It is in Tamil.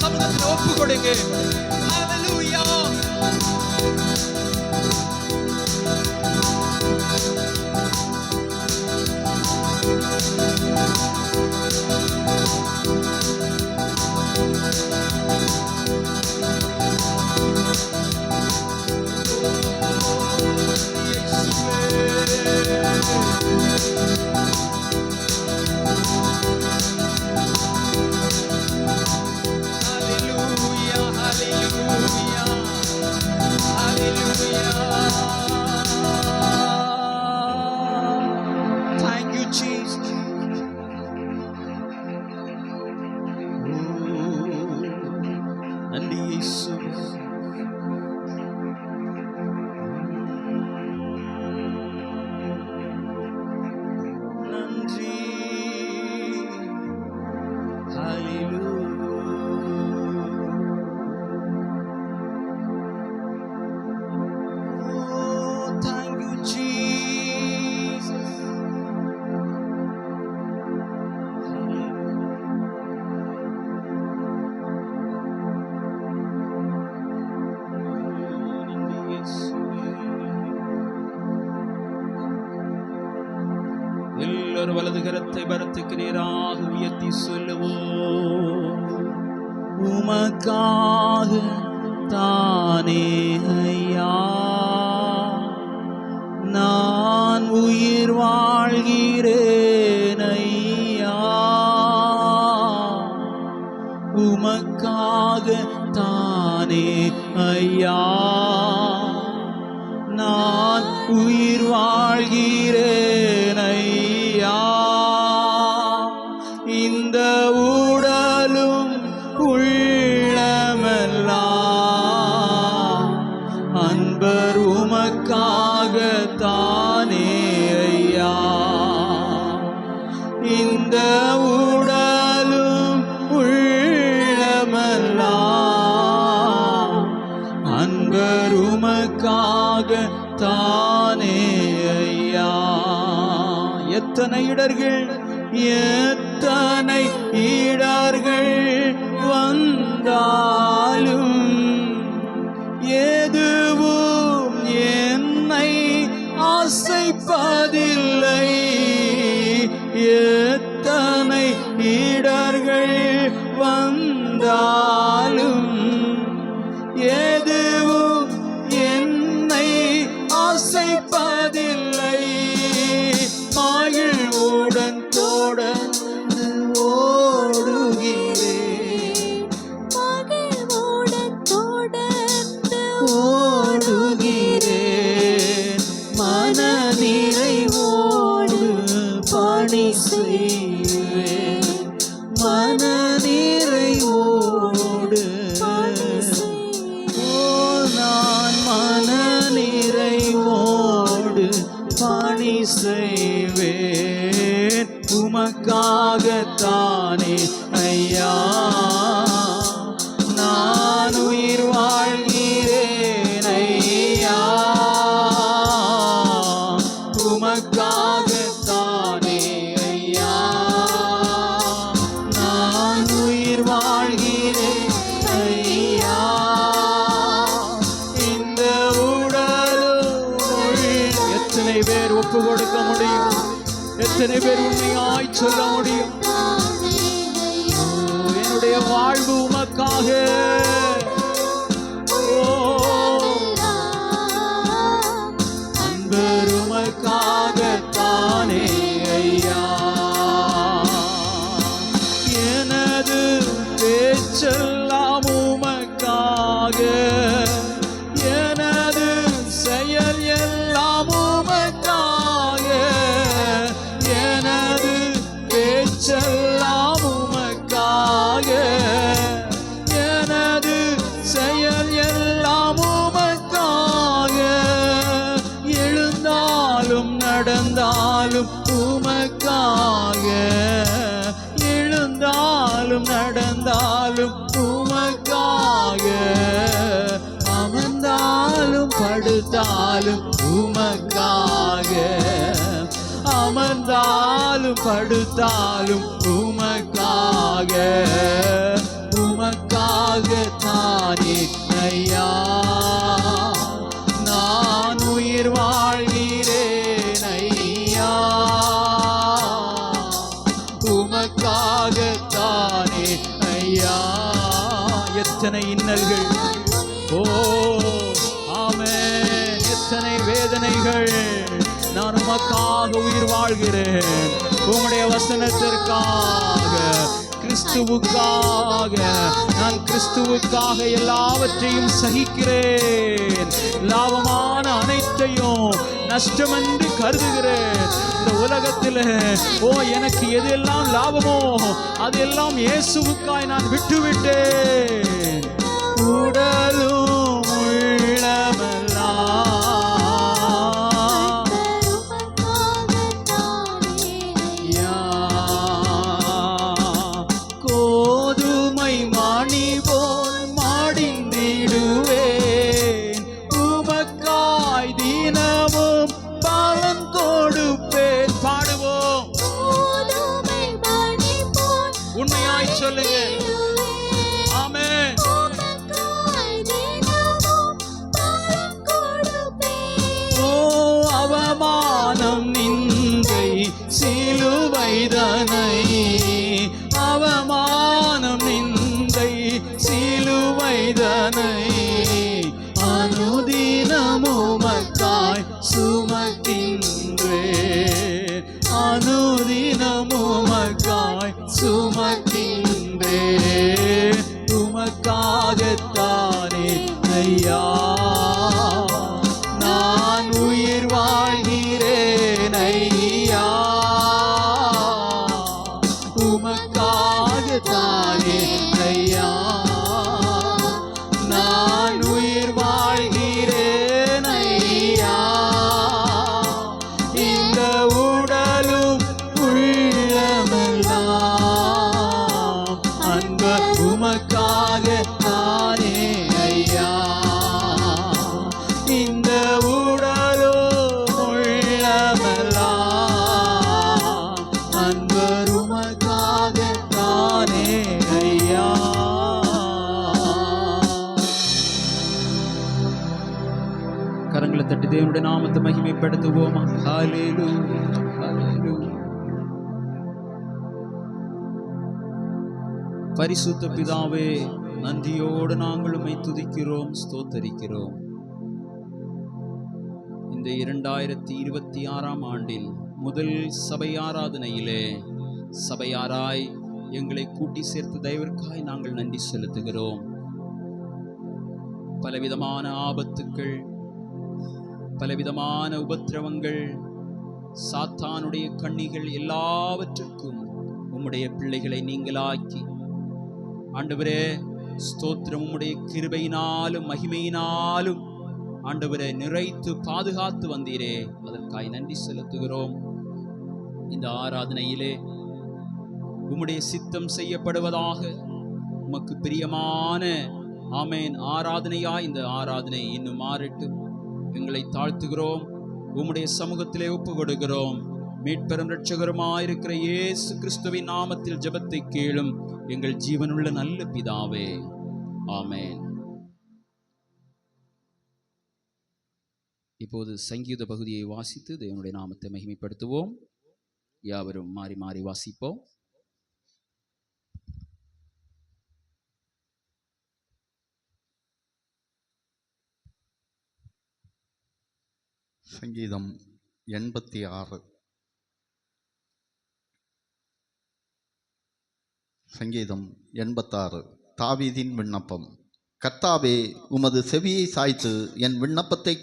சமூகத்தில் ஒப்பு கொடுங்க. ஹல்லேலூயா. எல்லாரும் வலது கரத்தை பரத்துக்கு நேராக உயர்த்தி சொல்லுவோம். உமக்காக தானே ஐயா நான் உயிர் வாழ்கிறேன் ஐயா. உமக்காக தானே ஐயா நான் உயிர் வாழ்கிறேன் ஐயா. இந்த உடலும் உள்ளமெல்லாம் அன்பர் உமக்காக தானே ஐயா. இந்த உடலும் உள்ளமெல்லாம் அன்பர் உமக்காக தானே ஐயா. எத்தனை இடர்கள் எத்தனை இடர்கள் வந்தாலும் எதுவும் என்னை ஆசைப்பதில்லை. எத்தனை இடர்கள் வந்தாலும் எதுவும் என்னை ஆசைப்பதில்லை. மகிழ்வுடன் தொடர்ந்து ஓடுகிறேன். மகிழ்வுடன் தொடர்ந்து ஓடுகிறேன். மன நிறைவோடு பணி செய்வேன். மன நிறைவோடு நான் மன நிறைவோடு பணி செய்வேன். உமக்காகத்தானே ஐயா நான் உயிர் வாழ்கிறேன் ஐயா. உமக்காகத்தானே ஐயா நான் உயிர் வாழ்கிறேன் ஐயா. இந்த உடல் எத்தனை பேர் ஒப்பு கொடுக்க முடியும்? எத்தனை பேர் உண்மையாய் சொல்ல முடியும்? என்னுடைய வாழ்வு உமக்காக. அன்பர் உமக்காகத்தானே ஐயா. எனது பேச்செல்லாம் உமக்காக. எனது செயல் எல்லாம் உமக்காக. எனது பேச்செல்லாம் உமக்காக. எனது செயல் எல்லாம் உமக்காக. எழுந்தாலும் நடந்தாலும் உமக்காக. எழுந்தாலும் நடந்தாலும் உமக்காக. அமர்ந்தாலும் படுத்தாலும் உமக்காக. அமர்ந்தாலும் படுத்தாலும் உமக்காக. உமக்காக ஐயா, எத்தனை இன்னல்கள், ஓ ஆமென், எத்தனை வேதனைகள். நான் உமக்காக உயிர் வாழ்கிறேன், உம்முடைய வசனத்திற்காக, கிறிஸ்துவுக்காக. நான் கிறிஸ்துவுக்காக எல்லாவற்றையும் சகிக்கிறேன். லாபமான அனைத்தையும் நஷ்டமென்று கருதுகிறேன். இந்த உலகத்தில் எனக்கு எதெல்லாம் லாபமோ அதெல்லாம் இயேசுவுக்காய் நான் விட்டுவிட்டேன். உடலும் உள்ளமெல்லாம் கோதுமை மணி போல் மாடிந்திடுவேன். உமக்காய் தினமும் பலன் கொடுப்பேன். பாடுவோம், உண்மையாய் சொல்லுங்க. ஆமென். ஓ அவமானம் நிந்தை சிலுவைதனை, அவமானம் நிந்தை சிலுவைதனை அனுதினம் உமக்காய் சுமக்கின்றேன். அனுதினம் உமக்காய் சுமக்கின்றேன். உமக்காகத்தானே ஐயா நான் உயிர் வாழ்கிறேன். ஐயா உமக்காகத்தானே ஐயா நான் உயிர் வாழ்கிறேன். ஐயா இந்த உடலும் உள்ளமெல்லாம் அன்பு உமக்காகத்தானே ஐயா. இந்த உடலும் உள்ளமெல்லாம் அன்பு உமக்காகத்தானே ஐயா. கரங்களை தட்டி தேவனுடைய நாமத்தை மகிமைப்படுத்துவோமா? ஹல்லேலூயா, ஹல்லேலூயா. பரிசுத்த பிதாவே, நன்றியோடு நாங்கள் உம்மை துதிக்கிறோம், ஸ்தோத்தரிக்கிறோம். இந்த 2026ஆம் ஆண்டின் முதல் சபை ஆராதனையிலே சபையாராய் எங்களை கூட்டி சேர்த்து தயவிற்காய் நாங்கள் நன்றி செலுத்துகிறோம். பலவிதமான ஆபத்துக்கள், பலவிதமான உபத்திரவங்கள், சாத்தானுடைய கண்ணிகள் எல்லாவற்றுக்கும் உம்முடைய பிள்ளைகளை நீங்களாக்கி ஆண்டவரே ஸ்தோத்திரம், உம்முடைய கிருபையினாலும் மகிமையினாலும் ஆண்டவரே நிறைத்து பாதுகாத்து வந்தீரே, அதற்காய் நன்றி செலுத்துகிறோம். இந்த ஆராதனையிலே உம்முடைய சித்தம் செய்யப்படுவதாக, உமக்கு பிரியமான ஆமென் ஆராதனையாய் இந்த ஆராதனை இன்னும் மாறட்டும். எங்களை தாழ்த்துகிறோம், உம்முடைய சமூகத்திலே ஒப்பு கொடுக்கிறோம். மீட்பெரும் இரட்சகருமாயிருக்கிற இயேசு கிறிஸ்துவின் நாமத்தில் ஜெபத்தை கேளும் எங்கள் ஜீவனுள்ள நல்ல பிதாவே, ஆமென். இப்போது சங்கீத பகுதியை வாசித்து தேவனுடைய நாமத்தை மகிமைப்படுத்துவோம். யாவரும் மாறி மாறி வாசிப்போம். சங்கீதம் 86. சங்கீதம் 86. தாவீதின் விண்ணப்பம். கர்த்தாவே, உமது செவியை சாய்த்து என் விண்ணப்பத்தை